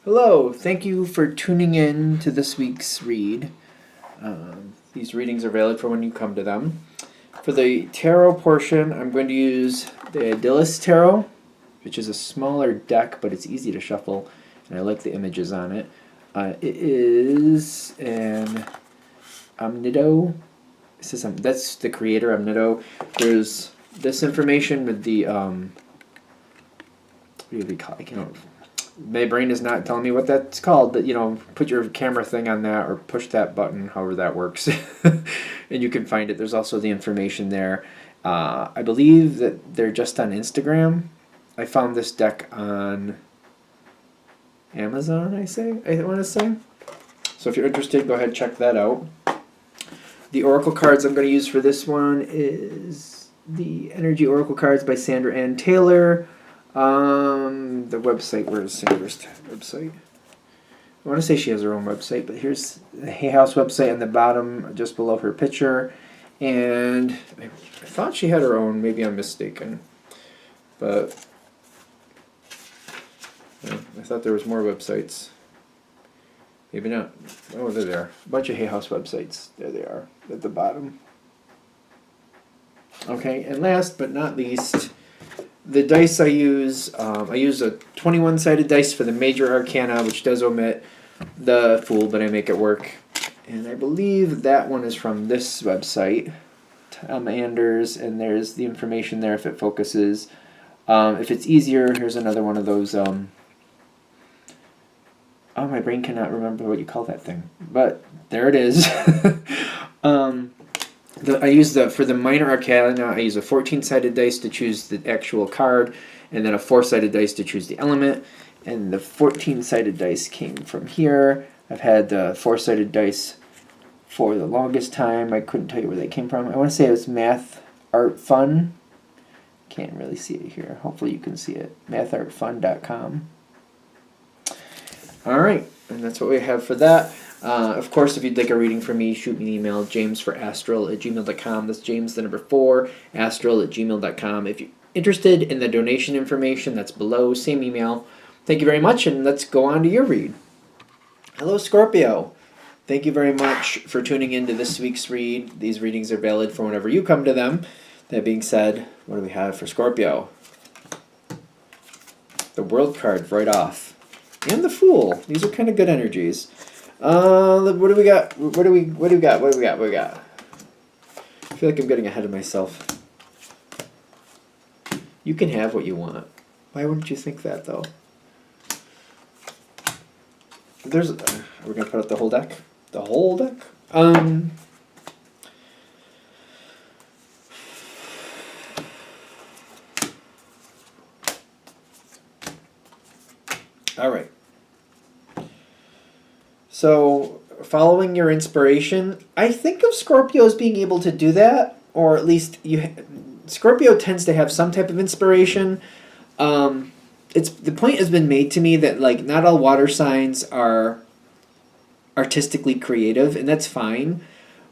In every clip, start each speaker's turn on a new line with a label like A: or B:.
A: Hello, thank you for tuning in to this week's read. These readings are valid for when you come to them. For the tarot portion, I'm going to use the Idyllis Tarot, which is a smaller deck, but it's easy to shuffle, and I like the images on it. It is an Omnido. That's the creator, Omnido. There's this information with the what do we call it? I can't. My brain is not telling me what that's called, but put your camera thing on that or push that button, however that works, and you can find it. There's also the information there. I believe that they're just on Instagram. I found this deck on Amazon, I want to say. So if you're interested, go ahead and check that out. The oracle cards I'm going to use for this one is the Energy Oracle cards by Sandra Ann Taylor. The website, where is Sandra's website? I want to say she has her own website, but here's the Hay House website on the bottom, just below her picture. And I thought she had her own, maybe I'm mistaken. But yeah, I thought there was more websites. Maybe not. Oh, there they are. A bunch of Hay House websites. There they are, at the bottom. Okay, and last but not least, the dice I use a 21-sided dice for the major arcana, which does omit the Fool, but I make it work. And I believe that one is from this website, Tom Anders, and there's the information there if it focuses. If it's easier, here's another one of those. My brain cannot remember what you call that thing, but there it is. For the minor arcana, I use a 14-sided dice to choose the actual card, and then a 4-sided dice to choose the element. And the 14-sided dice came from here. I've had the 4-sided dice for the longest time. I couldn't tell you where they came from. I want to say it was Math Art Fun. Can't really see it here. Hopefully you can see it. mathartfun.com. All right, and that's what we have for that. Of course, if you'd like a reading from me, shoot me an email, jamesforastral@gmail.com. That's James, the number 4, astral@gmail.com. If you're interested in the donation information, that's below, same email. Thank you very much, and let's go on to your read. Hello, Scorpio. Thank you very much for tuning in to this week's read. These readings are valid for whenever you come to them. That being said, what do we have for Scorpio? The World card right off. And the Fool. These are kind of good energies. What do we got? What do we got? I feel like I'm getting ahead of myself. You can have what you want. Why wouldn't you think that, though? Are we going to put out the whole deck? The whole deck? All right. So, following your inspiration, I think of Scorpio as being able to do that, or at least Scorpio tends to have some type of inspiration. The point has been made to me that not all water signs are artistically creative, and that's fine.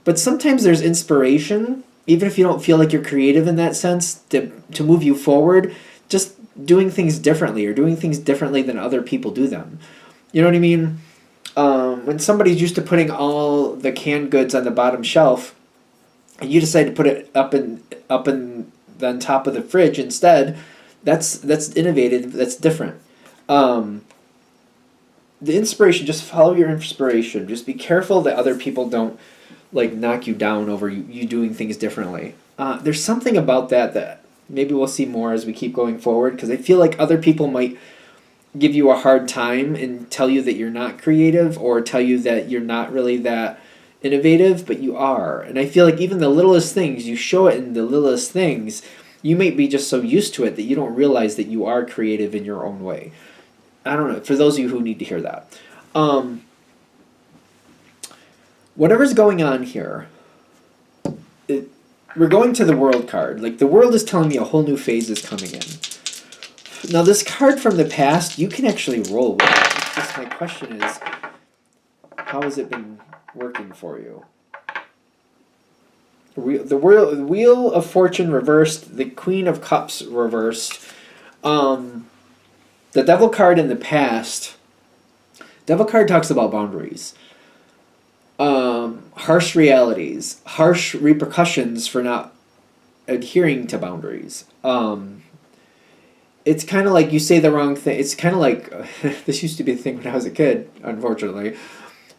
A: But sometimes there's inspiration, even if you don't feel like you're creative in that sense, to move you forward. Just doing things differently, or doing things differently than other people do them. You know what I mean? When somebody's used to putting all the canned goods on the bottom shelf, and you decide to put it up on top of the fridge instead, that's innovative. That's different. The inspiration, just follow your inspiration. Just be careful that other people don't knock you down over you doing things differently. There's something about that maybe we'll see more as we keep going forward, because I feel like other people might give you a hard time and tell you that you're not creative, or tell you that you're not really that innovative, but you are. And I feel like even the littlest things, you show it in the littlest things, you may be just so used to it that you don't realize that you are creative in your own way. I don't know, for those of you who need to hear that. Whatever's going on here, we're going to the World card. The World is telling me a whole new phase is coming in. Now, this card from the past, you can actually roll with it. It's just my question is, how has it been working for you? The Wheel of Fortune reversed, the Queen of Cups reversed. The Devil card in the past Devil card talks about boundaries, harsh realities, harsh repercussions for not adhering to boundaries. It's kind of like you say the wrong thing. It's kind of like this used to be the thing when I was a kid, unfortunately.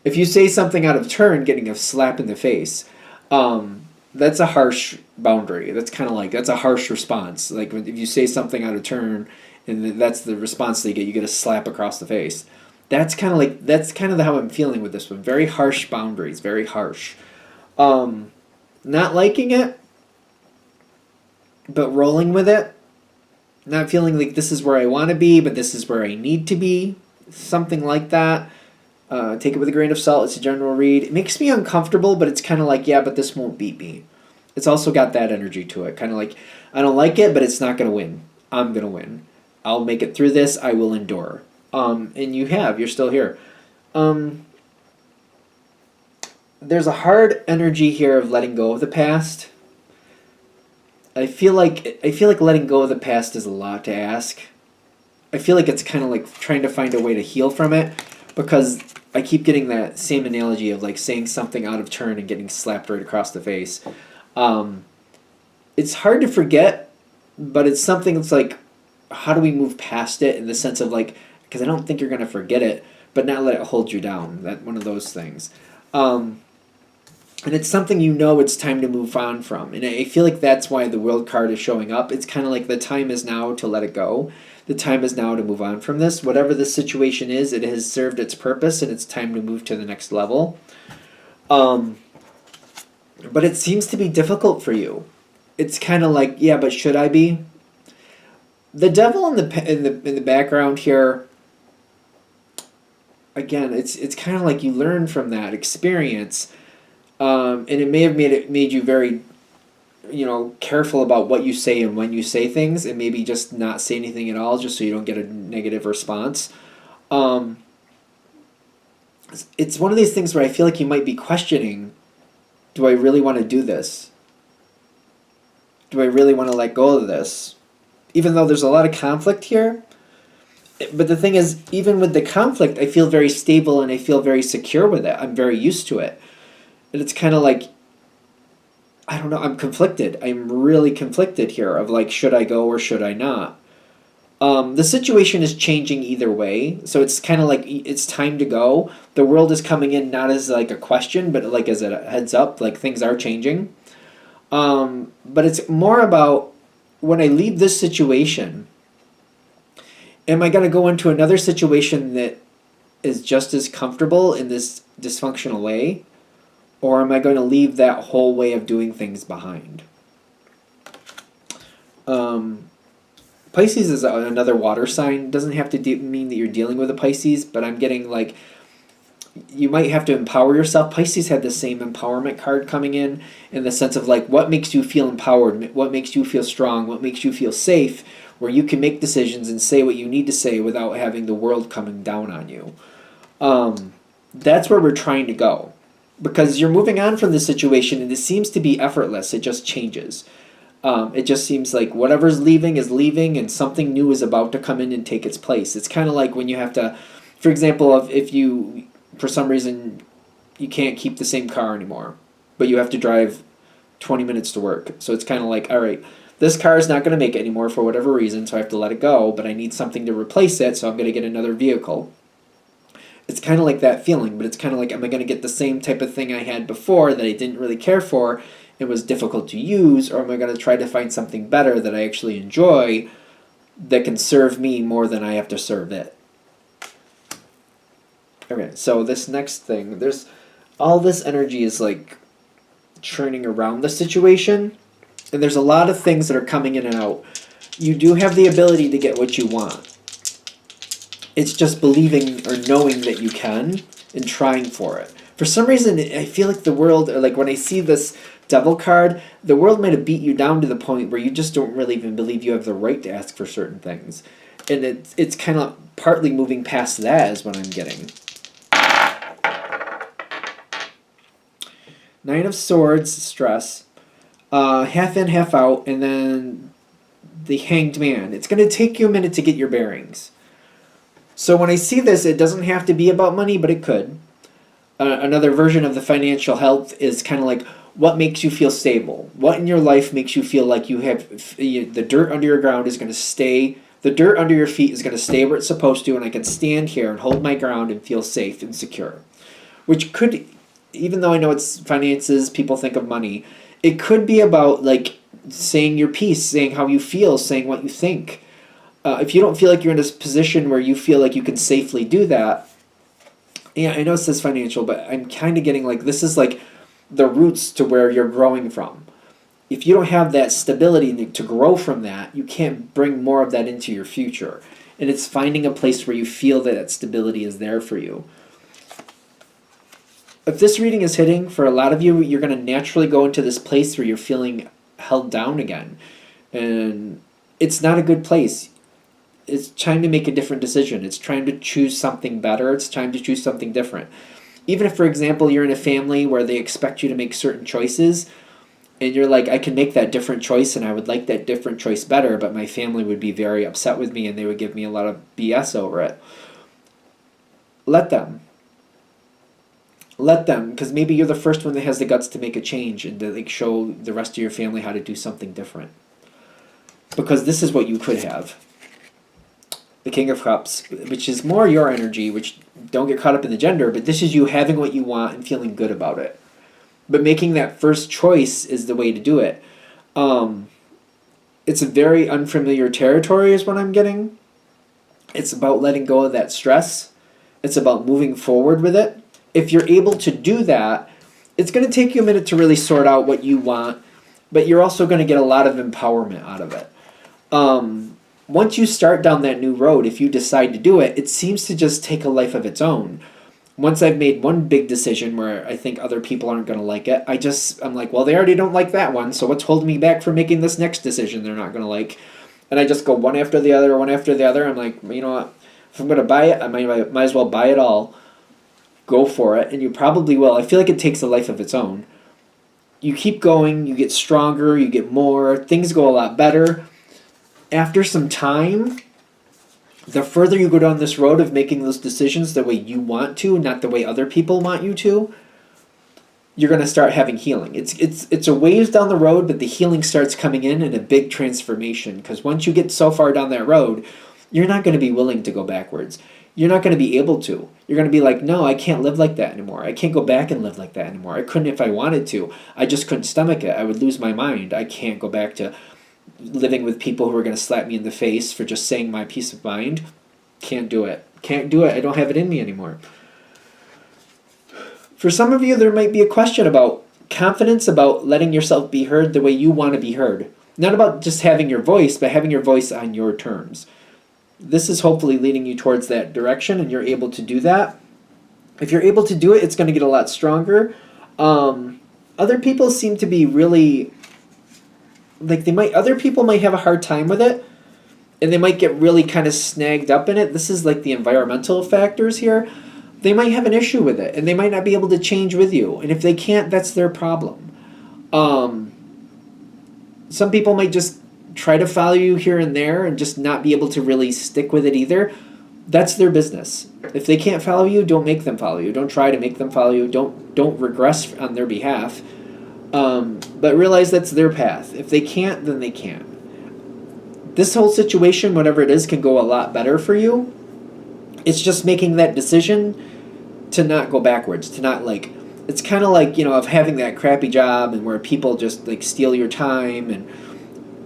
A: If you say something out of turn, getting a slap in the face, that's a harsh boundary. That's kind of like, that's a harsh response. Like if you say something out of turn, and that's the response they get, you get a slap across the face. That's kind of like, that's kind of how I'm feeling with this one. Very harsh boundaries, very harsh. Not liking it, but rolling with it. Not feeling like this is where I want to be, but this is where I need to be. Something like that. Take it with a grain of salt. It's a general read. It makes me uncomfortable, but it's kind of like, yeah, but this won't beat me. It's also got that energy to it. Kind of like, I don't like it, but it's not going to win. I'm going to win. I'll make it through this. I will endure. And you're still here. There's a hard energy here of letting go of the past. I feel like letting go of the past is a lot to ask. I feel like it's kind of like trying to find a way to heal from it, because I keep getting that same analogy of like saying something out of turn and getting slapped right across the face. It's hard to forget, but it's something that's like, how do we move past it in the sense of like, because I don't think you're going to forget it, but not let it hold you down. That one of those things. And it's something it's time to move on from. And I feel like that's why the World card is showing up. It's kind of like the time is now to let it go. The time is now to move on from this. Whatever the situation is, it has served its purpose, and it's time to move to the next level. But it seems to be difficult for you. It's kind of like, yeah, but should I be? The devil in the background here. Again, it's kind of like you learn from that experience. And it may have made you very, careful about what you say and when you say things, and maybe just not say anything at all, just so you don't get a negative response. It's one of these things where I feel like you might be questioning, do I really want to do this? Do I really want to let go of this? Even though there's a lot of conflict here. But the thing is, even with the conflict, I feel very stable and I feel very secure with it. I'm very used to it. And it's kind of like, I don't know, I'm conflicted. I'm really conflicted here of like, should I go or should I not? The situation is changing either way. So it's kind of like, it's time to go. The world is coming in not as like a question, but like as a heads up, like things are changing. But it's more about, when I leave this situation, am I going to go into another situation that is just as comfortable in this dysfunctional way? Or am I going to leave that whole way of doing things behind? Pisces is another water sign. Doesn't have to mean that you're dealing with a Pisces, but I'm getting like, you might have to empower yourself. Pisces had the same empowerment card coming in the sense of like, what makes you feel empowered? What makes you feel strong? What makes you feel safe? Where you can make decisions and say what you need to say without having the world coming down on you. That's where we're trying to go. Because you're moving on from this situation and it seems to be effortless. It just changes. It just seems like whatever's leaving is leaving and something new is about to come in and take its place. It's kind of like when you have to, for example, if you, for some reason, you can't keep the same car anymore, but you have to drive 20 minutes to work. So it's kind of like, all right, this car is not going to make it anymore for whatever reason, so I have to let it go, but I need something to replace it, so I'm going to get another vehicle. It's kind of like that feeling, but it's kind of like, am I going to get the same type of thing I had before that I didn't really care for and was difficult to use, or am I going to try to find something better that I actually enjoy that can serve me more than I have to serve it? Okay, so this next thing, there's all this energy is like churning around the situation, and there's a lot of things that are coming in and out. You do have the ability to get what you want. It's just believing or knowing that you can and trying for it. For some reason, I feel like the world, or like when I see this devil card, the world might have beat you down to the point where you just don't really even believe you have the right to ask for certain things. And it's kind of partly moving past that is what I'm getting. Nine of Swords, stress. Half in, half out, and then the Hanged Man. It's going to take you a minute to get your bearings. So when I see this, it doesn't have to be about money, but it could. Another version of the financial health is kind of like, what makes you feel stable? What in your life makes you feel like you have the dirt under your ground is going to stay, the dirt under your feet is going to stay where it's supposed to, and I can stand here and hold my ground and feel safe and secure. Which could, even though I know it's finances, people think of money, it could be about like saying your piece, saying how you feel, saying what you think. If you don't feel like you're in a position where you feel like you can safely do that, yeah, I know it says financial, but I'm kind of getting like this is like the roots to where you're growing from. If you don't have that stability to grow from that, you can't bring more of that into your future. And it's finding a place where you feel that that stability is there for you. If this reading is hitting, for a lot of you, you're going to naturally go into this place where you're feeling held down again. And it's not a good place. It's time to make a different decision. It's time to choose something better. It's time to choose something different. Even if, for example, you're in a family where they expect you to make certain choices, and you're like, I can make that different choice and I would like that different choice better, but my family would be very upset with me and they would give me a lot of BS over it. Let them. Let them, because maybe you're the first one that has the guts to make a change and to like show the rest of your family how to do something different. Because this is what you could have. The King of Cups, which is more your energy, which don't get caught up in the gender, but this is you having what you want and feeling good about it. But making that first choice is the way to do it. It's a very unfamiliar territory is what I'm getting. It's about letting go of that stress. It's about moving forward with it. If you're able to do that, it's going to take you a minute to really sort out what you want, but you're also going to get a lot of empowerment out of it. Once you start down that new road, if you decide to do it, it seems to just take a life of its own. Once I've made one big decision where I think other people aren't going to like it, I'm like, well, they already don't like that one, so what's holding me back from making this next decision they're not going to like? And I just go one after the other, one after the other. I'm like, you know what? If I'm going to buy it, I might as well buy it all. Go for it, and you probably will. I feel like it takes a life of its own. You keep going, you get stronger, you get more, things go a lot better. After some time, the further you go down this road of making those decisions the way you want to, not the way other people want you to, you're going to start having healing. It's a ways down the road, but the healing starts coming in a big transformation. Because once you get so far down that road, you're not going to be willing to go backwards. You're not going to be able to. You're going to be like, no, I can't live like that anymore. I can't go back and live like that anymore. I couldn't if I wanted to. I just couldn't stomach it. I would lose my mind. I can't go back to living with people who are going to slap me in the face for just saying my peace of mind. Can't do it. Can't do it. I don't have it in me anymore. For some of you, there might be a question about confidence, about letting yourself be heard the way you want to be heard. Not about just having your voice, but having your voice on your terms. This is hopefully leading you towards that direction, and you're able to do that. If you're able to do it, it's going to get a lot stronger. Other people seem to be really... other people might have a hard time with it, and they might get really kind of snagged up in it. This is like the environmental factors here. They might have an issue with it, and they might not be able to change with you. And if they can't, that's their problem. Some people might just try to follow you here and there and just not be able to really stick with it either. That's their business. If they can't follow you, don't make them follow you. Don't try to make them follow you. Don't regress on their behalf. But realize that's their path. If they can't, then they can't. This whole situation, whatever it is, can go a lot better for you. It's just making that decision to not go backwards, to not it's kind of like, of having that crappy job and where people just steal your time and,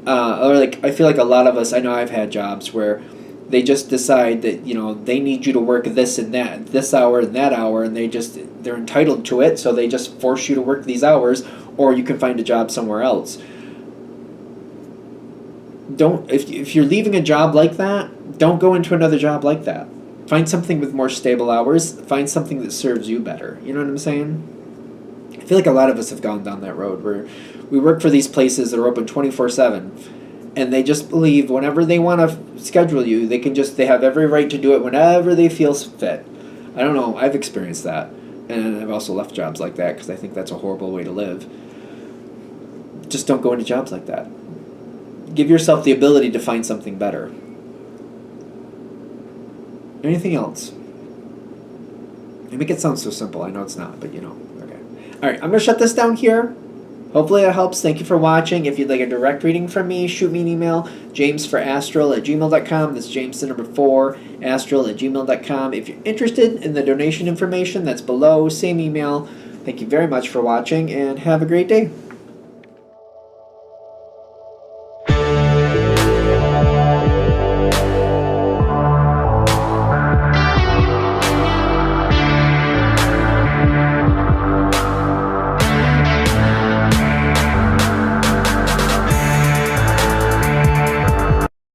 A: or I feel like a lot of us, I know I've had jobs where they just decide that, they need you to work this and that, this hour and that hour, and they're entitled to it, so they just force you to work these hours, or you can find a job somewhere else. If you're leaving a job like that, don't go into another job like that. Find something with more stable hours. Find something that serves you better. You know what I'm saying? I feel like a lot of us have gone down that road where we work for these places that are open 24/7, and they just believe whenever they want to schedule you, they have every right to do it whenever they feel fit. I don't know. I've experienced that, and I've also left jobs like that because I think that's a horrible way to live. Just don't go into jobs like that. Give yourself the ability to find something better. Anything else? I make it sound so simple. I know it's not, but you know. Okay. All right, I'm going to shut this down here. Hopefully that helps. Thank you for watching. If you'd like a direct reading from me, shoot me an email, jamesforastral@gmail.com. That's James the number 4, astral@gmail.com. If you're interested in the donation information, that's below. Same email. Thank you very much for watching, and have a great day.